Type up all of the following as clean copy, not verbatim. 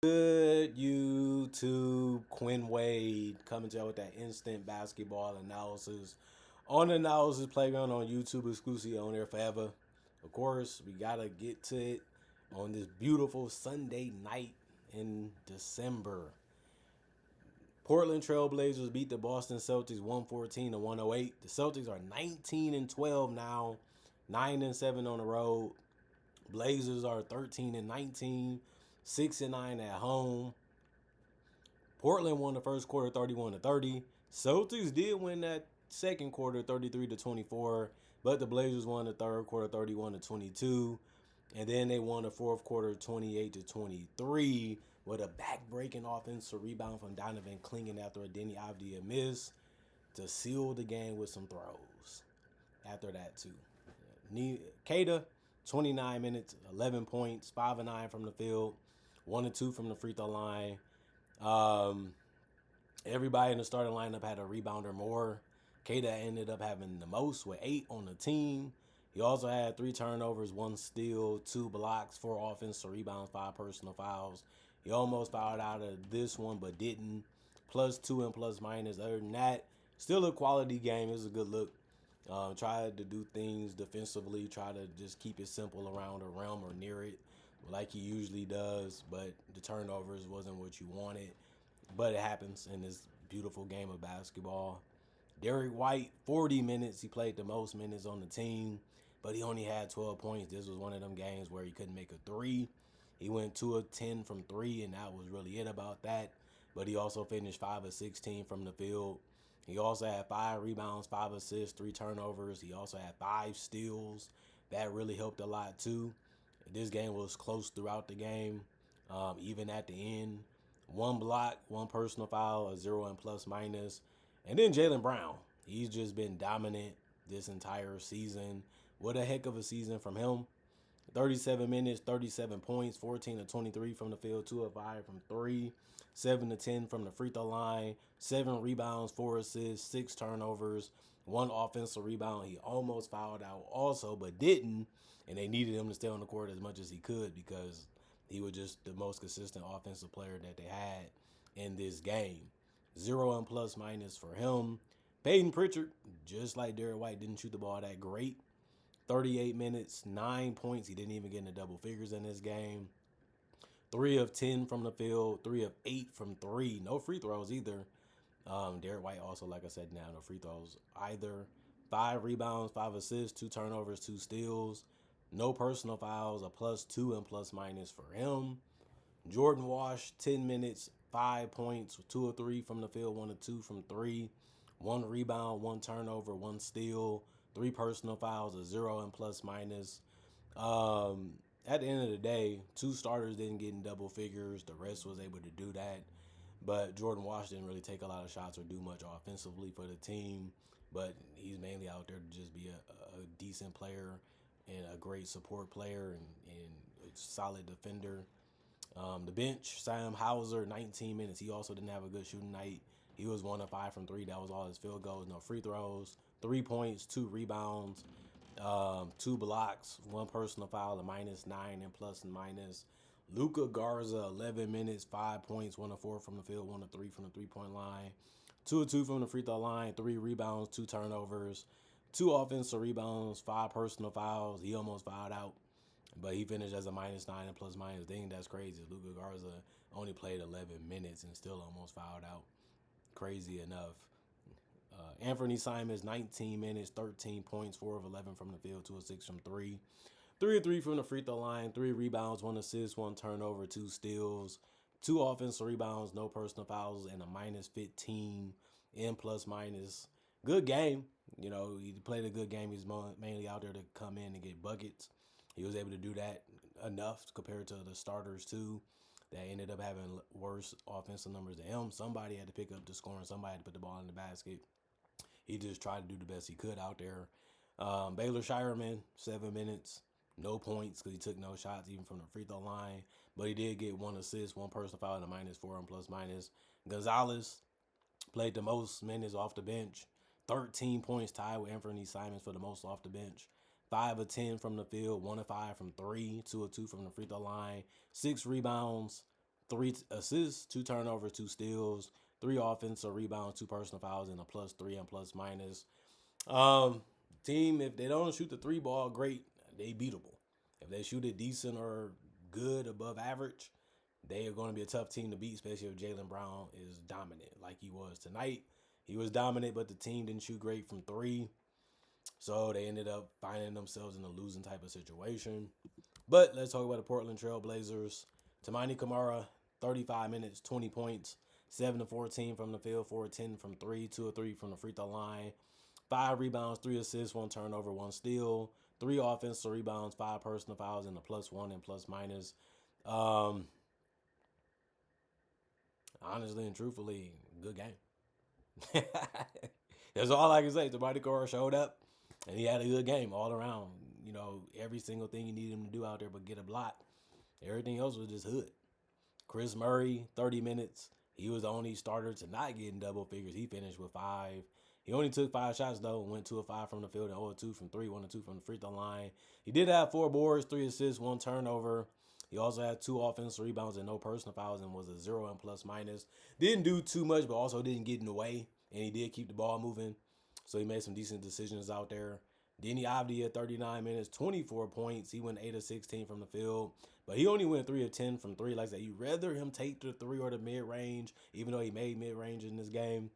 Good YouTube, Quinn Wade coming to you with that instant basketball analysis on the Analysis Playground on YouTube, exclusively on there forever. Of course, we gotta get to it on this beautiful Sunday night in December. Portland Trailblazers beat the Boston Celtics 114 to 108. The Celtics are 19 and 12 now, 9 and 7 on the road. Blazers are 13 and 19, 6 and 9 at home. Portland won the first quarter 31 to 30. Celtics did win that second quarter 33 to 24, but the Blazers won the third quarter 31 to 22. And then they won the fourth quarter 28 to 23 with a back-breaking offensive rebound from Donovan Clingan after a Denny Avdia miss to seal the game with some throws. After that, too. Kada, 29 minutes, 11 points, 5 and 9 from the field, 1 and 2 from the free throw line. Everybody in the starting lineup had a rebound or more. Kada ended up having the most with 8 on the team. He also had 3 turnovers, 1 steal, 2 blocks, 4 offensive rebounds, 5 personal fouls. He almost fouled out of this one, but didn't. +2 and plus minus. Other than that, still a quality game. It was a good look. Tried to do things defensively. Try to just keep it simple around the rim or near it, like he usually does. But the turnovers wasn't what you wanted. But it happens in this beautiful game of basketball. Derek White, 40 minutes. He played the most minutes on the team, but he only had 12 points. This was one of them games where he couldn't make a 3. He went 2 of 10 from 3, and that was really it about that. But he also finished 5 of 16 from the field. He also had 5 rebounds, 5 assists, 3 turnovers. He also had 5 steals. That really helped a lot too. This game was close throughout the game, even at the end. 1 block, 1 personal foul, a 0 and plus minus. And then Jaylen Brown. He's just been dominant this entire season. What a heck of a season from him. 37 minutes, 37 points, 14 to 23 from the field, 2 of 5 from 3, 7 to 10 from the free throw line, 7 rebounds, 4 assists, 6 turnovers, 1 offensive rebound. He almost fouled out also, but didn't, and they needed him to stay on the court as much as he could because he was just the most consistent offensive player that they had in this game. 0 and plus minus for him. Peyton Pritchard, just like Derek White, didn't shoot the ball that great. 38 minutes, 9 points. He didn't even get into double figures in this game. 3 of 10 from the field, 3 of 8 from 3. No free throws either. Derek White also, like I said, now no free throws either. 5 rebounds, 5 assists, 2 turnovers, 2 steals. No personal fouls, a +2 and plus minus for him. Jordan Wash, 10 minutes, 5 points, 2 of 3 from the field, 1 of 2 from 3. 1 rebound, 1 turnover, 1 steal, 3 personal fouls, a 0 and plus minus. At the end of the day, 2 starters didn't get in double figures. The rest was able to do that. But Jordan Wash didn't really take a lot of shots or do much offensively for the team. But he's mainly out there to just be a decent player and a great support player and a solid defender. The bench, Sam Hauser, 19 minutes. He also didn't have a good shooting night. He was 1 of 5 from 3. That was all his field goals. No free throws. 3 points, 2 rebounds, 2 blocks, 1 personal foul, a -9 and plus and minus. Luka Garza, 11 minutes, 5 points, 1 of 4 from the field, 1 of 3 from the three-point line, 2 of 2 from the free throw line, 3 rebounds, 2 turnovers, 2 offensive rebounds, 5 personal fouls. He almost fouled out, but he finished as a -9 and plus minus. Dang, that's crazy. Luka Garza only played 11 minutes and still almost fouled out. Crazy enough. Anthony Simons, 19 minutes, 13 points, 4 of 11 from the field, 2 of 6 from 3. 3 of 3 from the free throw line, 3 rebounds, 1 assist, 1 turnover, 2 steals, 2 offensive rebounds, no personal fouls, and a -15 in plus minus. Good game. You know, he played a good game. He's mainly out there to come in and get buckets. He was able to do that enough compared to the starters, too, that ended up having worse offensive numbers than him. Somebody had to pick up the scoring. Somebody had to put the ball in the basket. He just tried to do the best he could out there. Baylor Shireman, 7 minutes, no points because he took no shots even from the free throw line. But he did get 1 assist, 1 personal foul, and a -4 and plus minus. Gonzalez played the most minutes off the bench. 13 points, tied with Anthony Simons for the most off the bench. 5 of 10 from the field, 1 of 5 from 3, 2 of 2 from the free throw line, 6 rebounds, 3 assists, 2 turnovers, 2 steals, 3 offensive rebounds, 2 personal fouls, and a +3 and plus minus. Um, Team, if they don't shoot the three ball great, they beatable. If they shoot it decent or good, above average, they are going to be a tough team to beat, especially if Jaylen Brown is dominant like he was tonight. He was dominant, but the team didn't shoot great from three. So they ended up finding themselves in a losing type of situation. But let's talk about the Portland Trail Blazers. Tamani Kamara, 35 minutes, 20 points, 7 to 14 from the field, 4 of 10 from three, 2 of 3 from the free throw line, 5 rebounds, 3 assists, 1 turnover, 1 steal, 3 offensive rebounds, 5 personal fouls, and a +1 and plus minus. Um, Honestly and truthfully, good game. That's all I can say. Tamani Kamara showed up, and he had a good game all around. Every single thing you needed him to do out there but get a block. Everything else was just hood. Chris Murray, 30 minutes. He was the only starter to not get in double figures. He finished with 5. He only took 5 shots, though, and went 2 of 5 from the field and 0 of 2 from 3, 1 of 2 from the free throw line. He did have 4 boards, 3 assists, 1 turnover. He also had 2 offensive rebounds and no personal fouls and was a 0 and plus minus. Didn't do too much, but also didn't get in the way, and he did keep the ball moving. So he made some decent decisions out there. Denny Avdia, 39 minutes, 24 points. He went 8 of 16 from the field. But he only went 3 of 10 from 3. Like I said, you'd rather him take the 3 or the mid-range, even though he made mid-range in this game.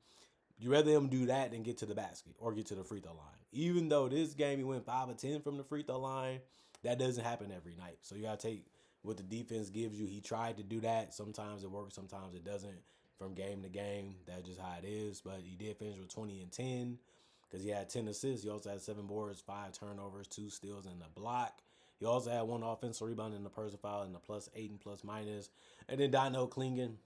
You'd rather him do that than get to the basket or get to the free throw line. Even though this game he went 5 of 10 from the free throw line, that doesn't happen every night. So you got to take what the defense gives you. He tried to do that. Sometimes it works, sometimes it doesn't. From game to game, that's just how it is. But he did finish with 20 and 10 because he had 10 assists. He also had 7 boards, 5 turnovers, 2 steals, and a block. He also had 1 offensive rebound in the personal foul and a +8 and plus minus. And then Dino Klingen,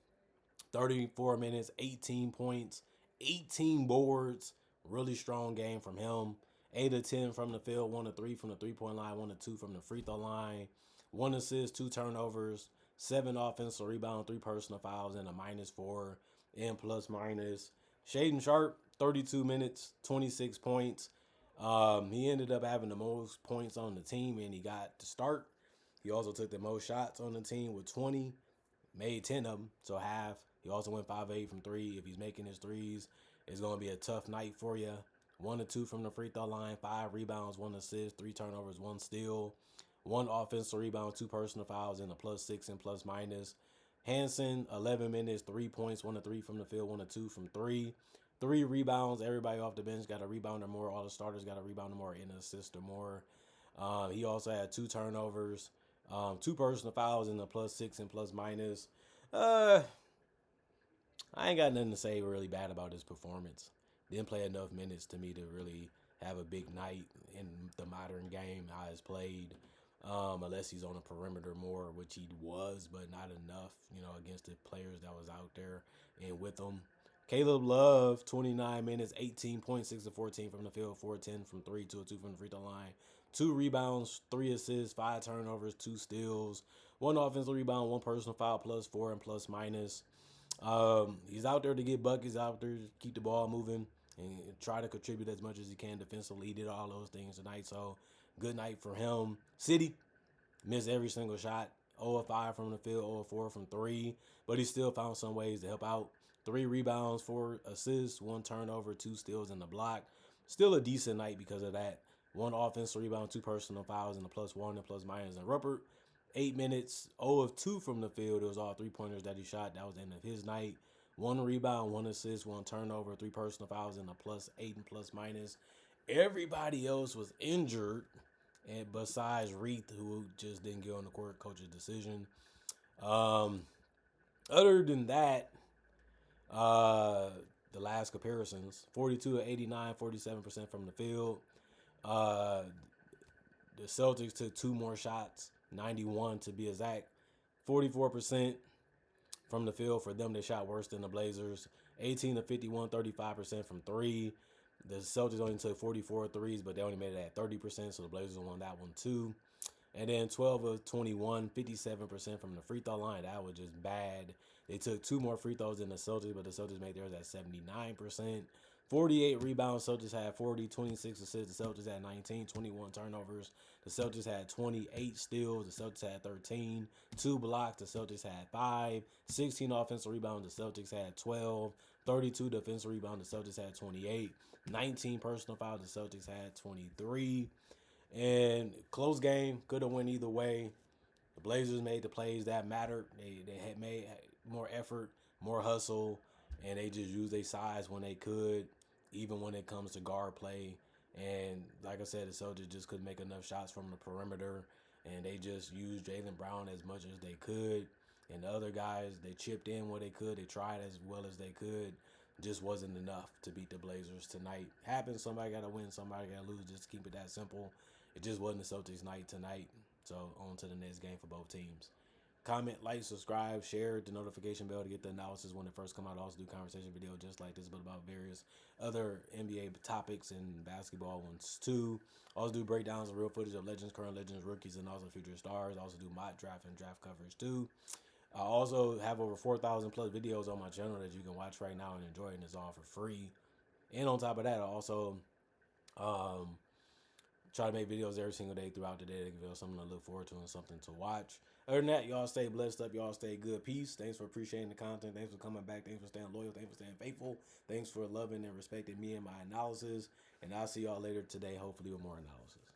34 minutes, 18 points, 18 boards. Really strong game from him. 8 of 10 from the field, 1 of 3 from the three-point line, 1 of 2 from the free throw line. 1 assist, 2 turnovers, 7 offensive rebounds, 3 personal fouls, and a -4 and plus minus. Shaden Sharp, 32 minutes, 26 points. He ended up having the most points on the team, and he got to start. He also took the most shots on the team with 20, made 10 of them, so half. He also went 5 of 8 from 3. If he's making his threes, it's going to be a tough night for you. 1 of 2 from the free throw line, 5 rebounds, 1 assist, 3 turnovers, 1 steal, 1 offensive rebound, 2 personal fouls, and a +6 and plus minus. Hansen, 11 minutes, 3 points, 1 of 3 from the field, 1 of 2 from 3. 3 rebounds. Everybody off the bench got a rebound or more. All the starters got a rebound or more and an assist or more. He also had 2 turnovers, 2 personal fouls, and a +6 and plus minus. I ain't got nothing to say really bad about his performance. Didn't play enough minutes to me to really have a big night in the modern game how it's played. Unless he's on the perimeter more, which he was, but not enough, against the players that was out there and with them. Caleb Love, 29 minutes, 18 points, 6 of 14 from the field, 4 of 10 from 3, 2 of 2 from the free throw line, 2 rebounds, 3 assists, 5 turnovers, 2 steals, 1 offensive rebound, 1 personal foul, +4 and plus minus. He's out there to get buckets, out there to keep the ball moving and try to contribute as much as he can defensively. He did all those things tonight, so good night for him. City missed every single shot. 0 of 5 from the field, 0 of 4 from 3, but he still found some ways to help out. 3 rebounds, 4 assists, 1 turnover, 2 steals, and a block. Still a decent night because of that. 1 offensive rebound, 2 personal fouls, and a +1 and plus minus. And Rupert, 8 minutes, 0 of 2 from the field. It was all 3-pointers that he shot. That was the end of his night. 1 rebound, 1 assist, 1 turnover, 3 personal fouls, and a +8 and plus minus. Everybody else was injured, and besides Reith, who just didn't get on the court, coach's decision. Other than that, the last comparisons, 42 of 89, 47% from the field. The Celtics took 2 more shots, 91 to be exact. 44% from the field. For them, they shot worse than the Blazers. 18 to 51, 35% from 3. The Celtics only took 44 threes, but they only made it at 30%, so the Blazers won that one too. And then 12 of 21, 57% from the free throw line. That was just bad. They took 2 more free throws than the Celtics, but the Celtics made theirs at 79%. 48 rebounds. Celtics had 40, 26 assists. The Celtics had 19, 21 turnovers. The Celtics had 28 steals. The Celtics had 13. 2 blocks. The Celtics had 5. 16 offensive rebounds. The Celtics had 12. 32 defensive rebounds. The Celtics had 28. 19 personal fouls. The Celtics had 23. And close game. Could have went either way. The Blazers made the plays that mattered. They had made more effort, more hustle, and they just used their size when they could, even when it comes to guard play. And like I said, the Celtics just couldn't make enough shots from the perimeter, and they just used Jaylen Brown as much as they could. And the other guys, they chipped in where they could. They tried as well as they could. Just wasn't enough to beat the Blazers tonight. Happens, somebody got to win, somebody got to lose. Just keep it that simple. It just wasn't the Celtics' night tonight. So on to the next game for both teams. Comment, like, subscribe, share the notification bell to get the analysis when it first come out. I also do conversation video just like this, but about various other NBA topics and basketball ones too. I also do breakdowns of real footage of legends, current legends, rookies, and also future stars. I also do mock draft and draft coverage too. I also have over 4,000 plus videos on my channel that you can watch right now and enjoy, and it's all for free. And on top of that, I also try to make videos every single day throughout the day to give you something to look forward to and something to watch. Other than that, y'all stay blessed up. Y'all stay good. Peace. Thanks for appreciating the content. Thanks for coming back. Thanks for staying loyal. Thanks for staying faithful. Thanks for loving and respecting me and my analysis. And I'll see y'all later today, hopefully with more analysis.